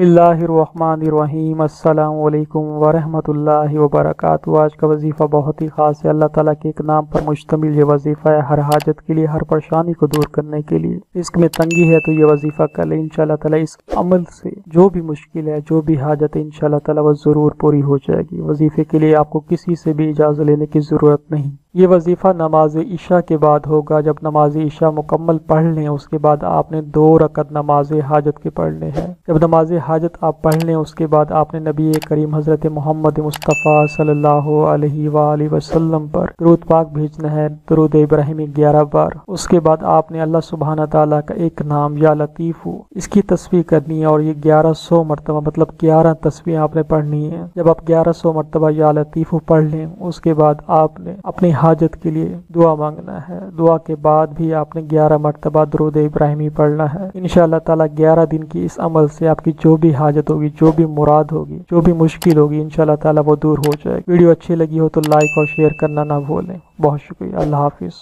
बिस्मिल्लाहिर्रहमानिर्रहीम। अस्सलाम वालेकुम वरहमतुल्लाहि वबरकातुहू। आज का वजीफ़ा बहुत ही ख़ास है। अल्लाह ताला के एक नाम पर मुश्तमिल ये वजीफ़ा है, हर हाजत के लिए, हर परेशानी को दूर करने के लिए। रिस्क में तंगी है तो ये वजीफ़ा कर ले, इंशाअल्लाह ताला इस अमल से जो भी मुश्किल है, जो भी हाजत है, इंशाअल्लाह ताला वो ज़रूर पूरी हो जाएगी। वजीफ़े के लिए आपको किसी से भी इजाज़त लेने की ज़रूरत नहीं। ये वजीफ़ा नमाज इशा के बाद होगा। जब नमाज इशा मुकम्मल पढ़ लें उसके बाद आपने 2 रकत नमाज हाजत के पढ़ने हैं। जब नमाज हाजत आप पढ़ लें उसके बाद आपने नबी करीम हज़रत मोहम्मद मुस्तफ़ा सल्लल्लाहु अलैहि वसल्लम पर दुरूद पाक भेजना है, दुरूद इब्राहिमी 11 बार। उसके बाद आपने अल्लाह सुब्हान ताला का एक नाम या लतीफ़ु इसकी तस्बीह करनी है और ये 1100 मरतबा मतलब 11 तस्बीह आपने पढ़नी है। जब आप 1100 मरतबा या लतीफ़ु पढ़ लें उसके बाद आपने अपनी हाजत के लिए दुआ मांगना है। दुआ के बाद भी आपने 11 मरतबा दुरूद इब्राहिमी पढ़ना है। इंशाअल्लाह ताला 11 दिन की इस अमल से आपकी जो भी हाजत होगी, जो भी मुराद होगी, जो भी मुश्किल होगी, इंशाअल्लाह ताला वो दूर हो जाएगी। वीडियो अच्छी लगी हो तो लाइक और शेयर करना ना भूलें। बहुत शुक्रिया। अल्लाह हाफिज़।